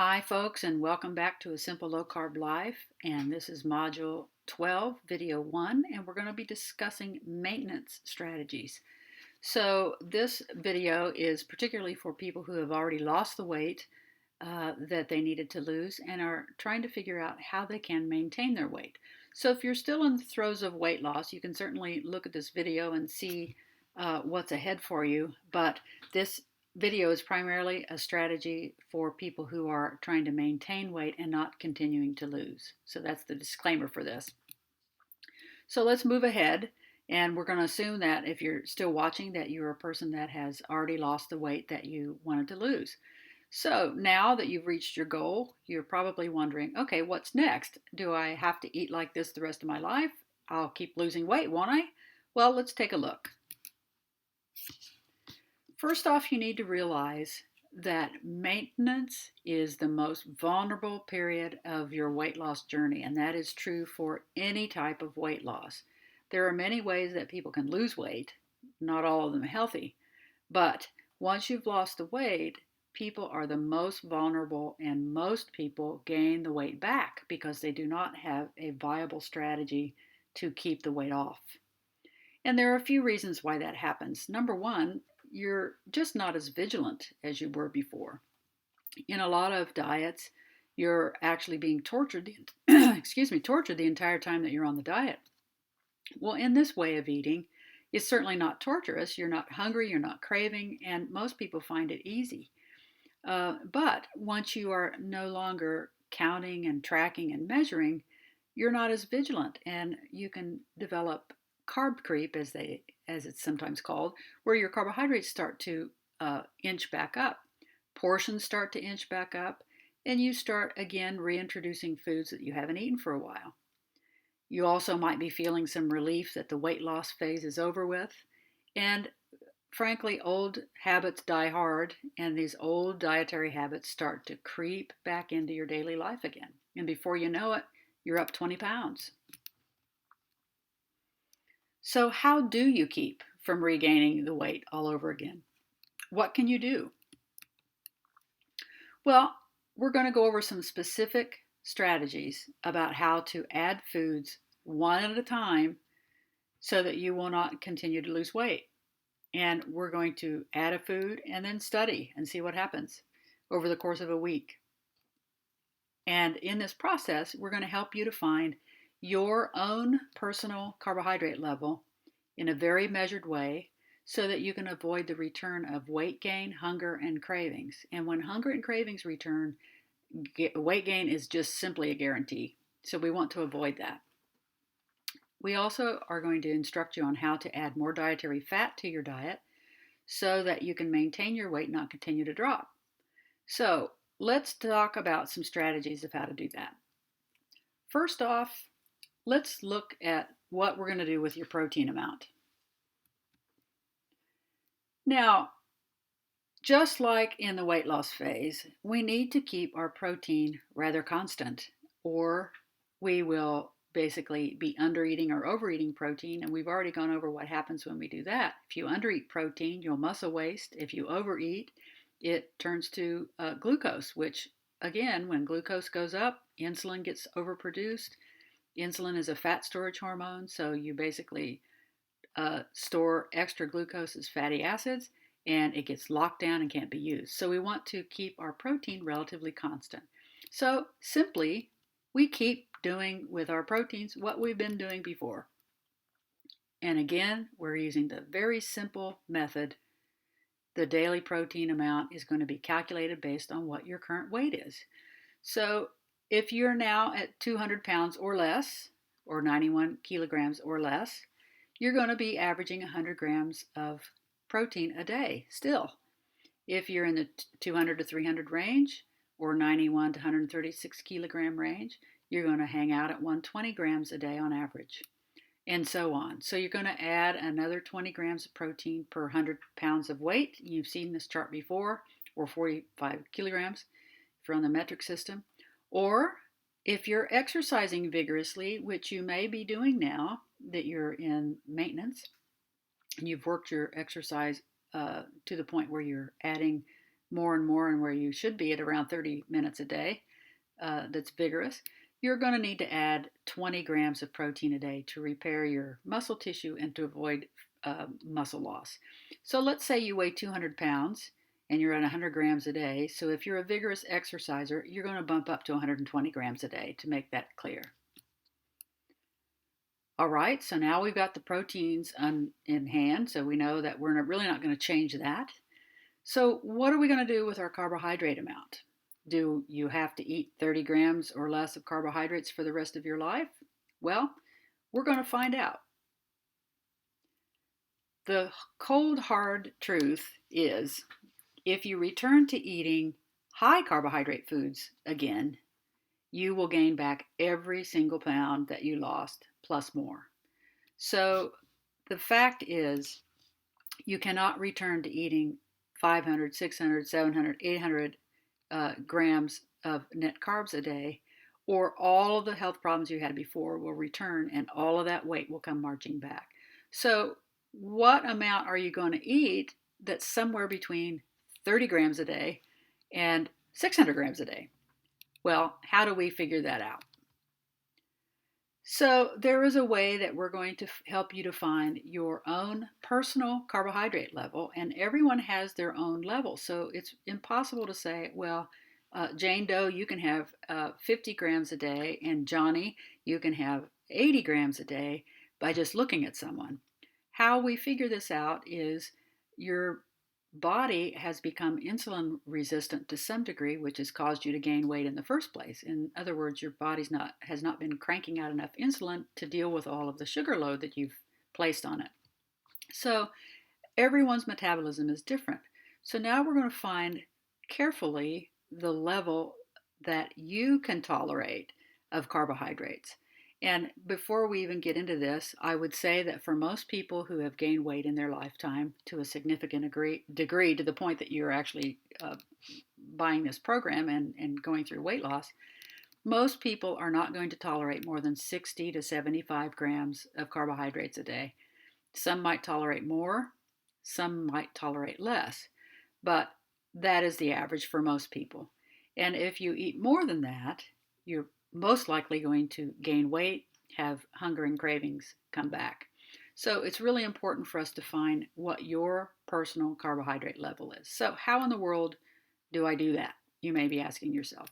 Hi, folks, and welcome back to A Simple Low Carb Life. And this is Module 12, Video 1, and we're going to be discussing maintenance strategies. So, this video is particularly for people who have already lost the weight that they needed to lose and are trying to figure out how they can maintain their weight. So, if you're still in the throes of weight loss, you can certainly look at this video and see what's ahead for you. But this video is primarily a strategy for people who are trying to maintain weight and not continuing to lose. So that's the disclaimer for this. So let's move ahead, and we're going to assume that if you're still watching that you're a person that has already lost the weight that you wanted to lose. So now that you've reached your goal, you're probably wondering, okay, what's next? Do I have to eat like this the rest of my life? I'll keep losing weight, won't I? Well, let's take a look. First off, you need to realize that maintenance is the most vulnerable period of your weight loss journey, and that is true for any type of weight loss. There are many ways that people can lose weight, not all of them healthy, but once you've lost the weight, people are the most vulnerable, and most people gain the weight back because they do not have a viable strategy to keep the weight off. And there are a few reasons why that happens. Number one, you're just not as vigilant as you were before. In a lot of diets, you're actually being tortured, tortured the entire time that you're on the diet. Well, in this way of eating, it's certainly not torturous. You're not hungry, you're not craving, and most people find it easy. But once you are no longer counting and tracking and measuring, you're not as vigilant, and you can develop carb creep, as it's sometimes called, where your carbohydrates start to inch back up, portions start to inch back up, and you start again reintroducing foods that you haven't eaten for a while. You also might be feeling some relief that the weight loss phase is over with, and frankly, old habits die hard, and these old dietary habits start to creep back into your daily life again. And before you know it, you're up 20 pounds. So, how do you keep from regaining the weight all over again? What can you do? Well, we're going to go over some specific strategies about how to add foods one at a time so that you will not continue to lose weight. And we're going to add a food and then study and see what happens over the course of a week. And in this process, we're going to help you to find your own personal carbohydrate level in a very measured way so that you can avoid the return of weight gain, hunger, and cravings. And when hunger and cravings return, weight gain is just simply a guarantee. So we want to avoid that. We also are going to instruct you on how to add more dietary fat to your diet so that you can maintain your weight and not continue to drop. So let's talk about some strategies of how to do that. First off, let's look at what we're going to do with your protein amount. Now, just like in the weight loss phase, we need to keep our protein rather constant, or we will basically be undereating or overeating protein, and we've already gone over what happens when we do that. If you undereat protein, you'll muscle waste. If you overeat, it turns to glucose, which again, when glucose goes up, insulin gets overproduced. Insulin is a fat storage hormone, so you basically store extra glucose as fatty acids, and it gets locked down and can't be used. So we want to keep our protein relatively constant. So simply, we keep doing with our proteins what we've been doing before. And again, we're using the very simple method. The daily protein amount is going to be calculated based on what your current weight is. So if you're now at 200 pounds or less, or 91 kilograms or less, you're going to be averaging 100 grams of protein a day still. If you're in the 200 to 300 range, or 91 to 136 kilogram range, you're going to hang out at 120 grams a day on average, and so on. So you're going to add another 20 grams of protein per 100 pounds of weight. You've seen this chart before, or 45 kilograms if you're on the metric system. Or if you're exercising vigorously, which you may be doing now that you're in maintenance, and you've worked your exercise to the point where you're adding more and more and where you should be at around 30 minutes a day, that's vigorous, you're going to need to add 20 grams of protein a day to repair your muscle tissue and to avoid muscle loss. So let's say you weigh 200 pounds and you're at 100 grams a day. So if you're a vigorous exerciser, you're going to bump up to 120 grams a day to make that clear. All right, so now we've got the proteins in hand, so we know that we're really not going to change that. So what are we going to do with our carbohydrate amount? Do you have to eat 30 grams or less of carbohydrates for the rest of your life? Well, we're going to find out. The cold, hard truth is if you return to eating high carbohydrate foods again, you will gain back every single pound that you lost plus more. So the fact is, you cannot return to eating 500, 600, 700, 800 grams of net carbs a day, or all of the health problems you had before will return and all of that weight will come marching back. So, what amount are you going to eat that's somewhere between 30 grams a day and 600 grams a day? Well, how do we figure that out? So, there is a way that we're going to help you to find your own personal carbohydrate level, and everyone has their own level. So, it's impossible to say, well, Jane Doe, you can have 50 grams a day, and Johnny, you can have 80 grams a day by just looking at someone. How we figure this out is your body has become insulin resistant to some degree, which has caused you to gain weight in the first place. In other words, your body's has not been cranking out enough insulin to deal with all of the sugar load that you've placed on it. So everyone's metabolism is different. So now we're going to find carefully the level that you can tolerate of carbohydrates. And before we even get into this, I would say that for most people who have gained weight in their lifetime to a significant degree to the point that you're actually buying this program and going through weight loss, most people are not going to tolerate more than 60 to 75 grams of carbohydrates a day. Some might tolerate more, some might tolerate less, but that is the average for most people. And if you eat more than that, you're most likely going to gain weight, have hunger and cravings come back. So it's really important for us to find what your personal carbohydrate level is. So, how in the world do I do that? You may be asking yourself.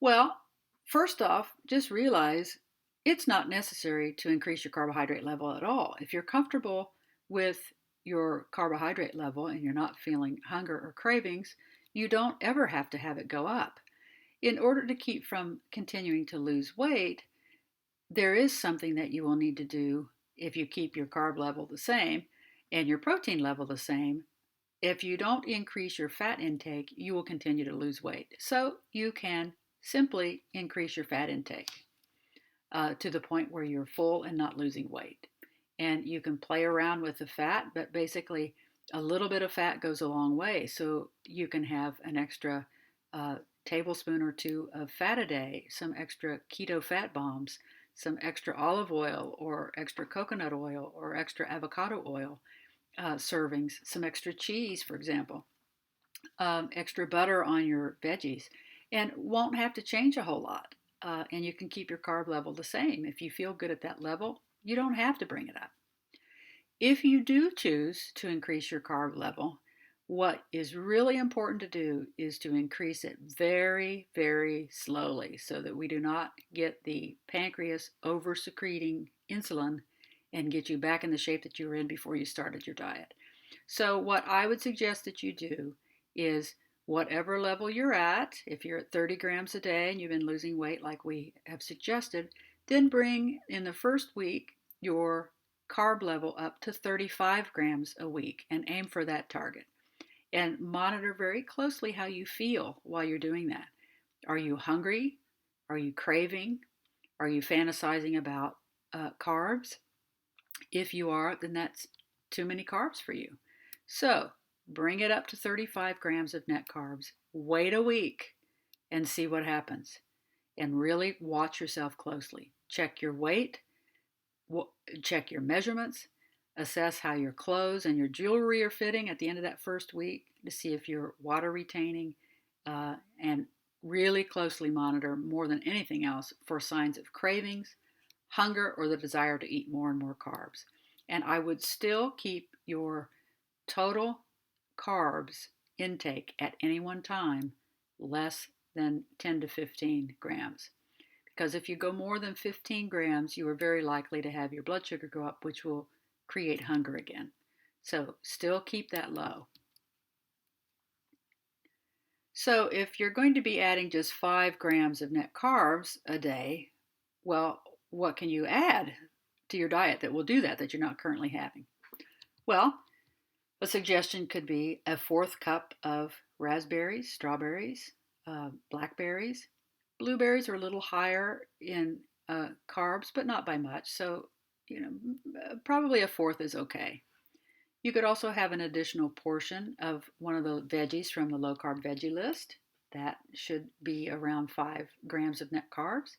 Well, first off, just realize it's not necessary to increase your carbohydrate level at all. If you're comfortable with your carbohydrate level and you're not feeling hunger or cravings, you don't ever have to have it go up. In order to keep from continuing to lose weight, there is something that you will need to do if you keep your carb level the same and your protein level the same. If you don't increase your fat intake, you will continue to lose weight. So you can simply increase your fat intake to the point where you're full and not losing weight. And you can play around with the fat, but basically a little bit of fat goes a long way. So you can have an extra tablespoon or two of fat a day, some extra keto fat bombs, some extra olive oil or extra coconut oil or extra avocado oil servings, some extra cheese, for example, extra butter on your veggies, and won't have to change a whole lot. And you can keep your carb level the same. If you feel good at that level, you don't have to bring it up. If you do choose to increase your carb level, what is really important to do is to increase it very, very slowly so that we do not get the pancreas over secreting insulin and get you back in the shape that you were in before you started your diet. So, what I would suggest that you do is whatever level you're at, if you're at 30 grams a day and you've been losing weight like we have suggested, then bring in the first week your carb level up to 35 grams a week and aim for that target. And monitor very closely how you feel while you're doing that. Are you hungry? Are you craving? Are you fantasizing about carbs? If you are, then that's too many carbs for you. So bring it up to 35 grams of net carbs. Wait a week and see what happens. And really watch yourself closely. Check your weight, check your measurements, Assess how your clothes and your jewelry are fitting at the end of that first week to see if you're water retaining, and really closely monitor more than anything else for signs of cravings, hunger, or the desire to eat more and more carbs. And I would still keep your total carbs intake at any one time less than 10 to 15 grams. Because if you go more than 15 grams, you are very likely to have your blood sugar go up, which will create hunger again. So still keep that low. So if you're going to be adding just 5 grams of net carbs a day, well, what can you add to your diet that will do that you're not currently having? Well, a suggestion could be a fourth cup of raspberries, strawberries, blackberries. Blueberries are a little higher in carbs, but not by much. So, probably a fourth is okay. You could also have an additional portion of one of the veggies from the low carb veggie list. That should be around 5 grams of net carbs.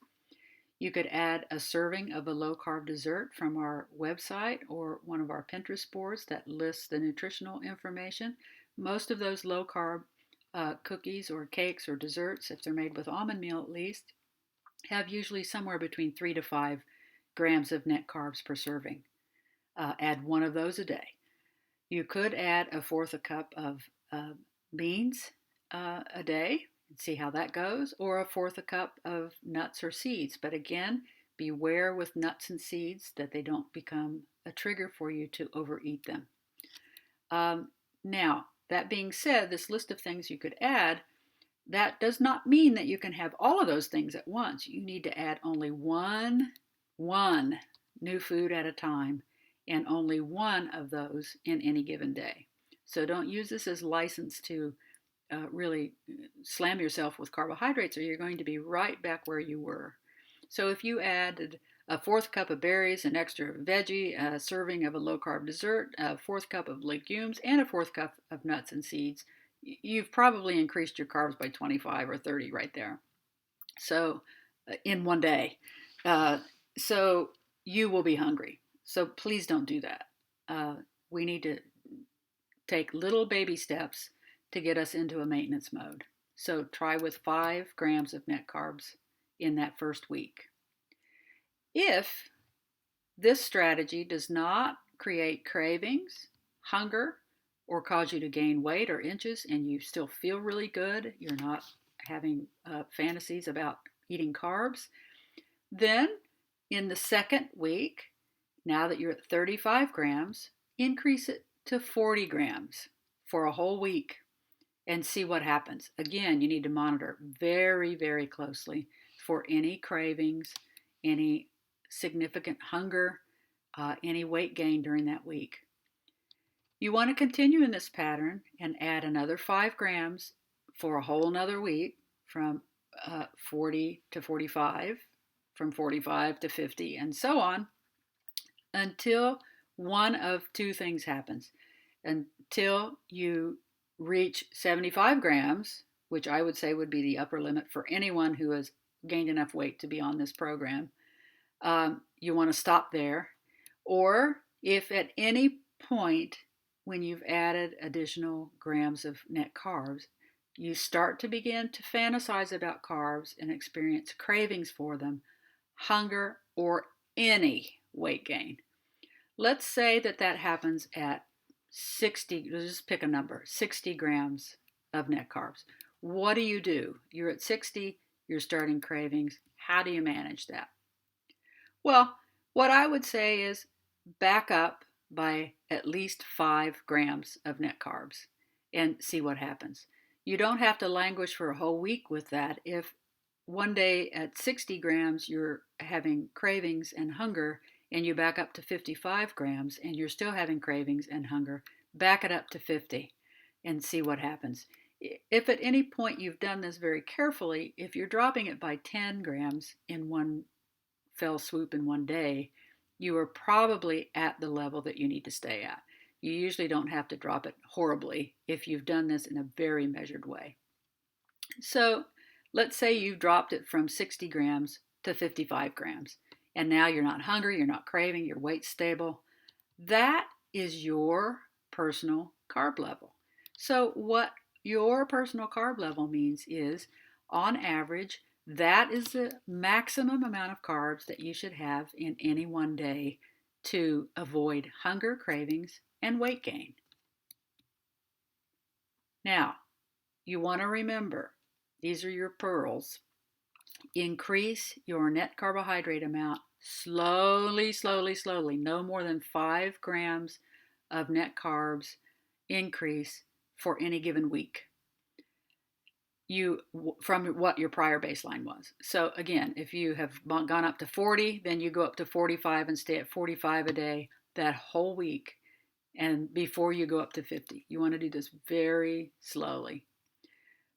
You could add a serving of a low carb dessert from our website or one of our Pinterest boards that lists the nutritional information. Most of those low carb cookies or cakes or desserts, if they're made with almond meal at least, have usually somewhere between 3 to 5 grams of net carbs per serving. Add one of those a day. You could add a fourth a cup of beans a day and see how that goes, or a fourth a cup of nuts or seeds. But again, beware with nuts and seeds that they don't become a trigger for you to overeat them. Now, that being said, this list of things you could add, that does not mean that you can have all of those things at once. You need to add only one new food at a time, and only one of those in any given day. So don't use this as license to really slam yourself with carbohydrates, or you're going to be right back where you were. So if you added a fourth cup of berries, an extra veggie, a serving of a low carb dessert, a fourth cup of legumes, and a fourth cup of nuts and seeds, you've probably increased your carbs by 25 or 30 right there. So in one day. So you will be hungry. So please don't do that. We need to take little baby steps to get us into a maintenance mode. So try with 5 grams of net carbs in that first week. If this strategy does not create cravings, hunger, or cause you to gain weight or inches and you still feel really good, you're not having fantasies about eating carbs, then in the second week, now that you're at 35 grams, increase it to 40 grams for a whole week and see what happens. Again, you need to monitor very, very closely for any cravings, any significant hunger, any weight gain during that week. You want to continue in this pattern and add another 5 grams for a whole another week from 40 to 45, from 45 to 50, and so on until one of two things happens. Until you reach 75 grams, which I would say would be the upper limit for anyone who has gained enough weight to be on this program. You want to stop there. Or if at any point when you've added additional grams of net carbs, you start to begin to fantasize about carbs and experience cravings for them, hunger, or any weight gain. Let's say that happens at 60, let's just pick a number, 60 grams of net carbs. What do? You're at 60, you're starting cravings. How do you manage that? Well, what I would say is back up by at least 5 grams of net carbs and see what happens. You don't have to languish for a whole week with that. If one day at 60 grams you're having cravings and hunger, and you back up to 55 grams and you're still having cravings and hunger, back it up to 50 and see what happens. If at any point you've done this very carefully, if you're dropping it by 10 grams in one fell swoop in one day, you are probably at the level that you need to stay at. You usually don't have to drop it horribly if you've done this in a very measured way. So let's say you've dropped it from 60 grams to 55 grams. And now you're not hungry, you're not craving, your weight's stable. That is your personal carb level. So, what your personal carb level means is, on average, that is the maximum amount of carbs that you should have in any one day to avoid hunger, cravings, and weight gain. Now, you want to remember, these are your pearls. Increase your net carbohydrate amount slowly, slowly, slowly. No more than 5 grams of net carbs increase for any given week. From what your prior baseline was. So again, if you have gone up to 40, then you go up to 45 and stay at 45 a day that whole week, and before you go up to 50. You want to do this very slowly.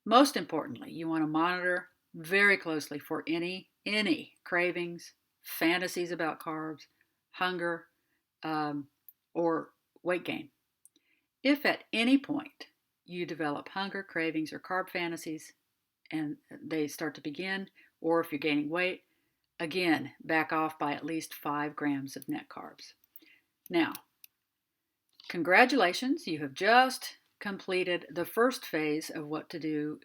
Most importantly, you want to monitor very closely for any cravings, fantasies about carbs, hunger, or weight gain. If at any point you develop hunger, cravings, or carb fantasies and they start to begin, or if you're gaining weight, again, back off by at least 5 grams of net carbs. Now, congratulations, you have just completed the first phase of what to do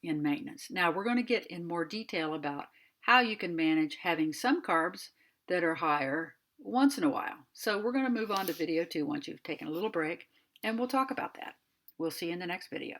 in maintenance. Now, we're going to get in more detail about how you can manage having some carbs that are higher once in a while. So, we're going to move on to video 2 once you've taken a little break, and we'll talk about that. We'll see you in the next video.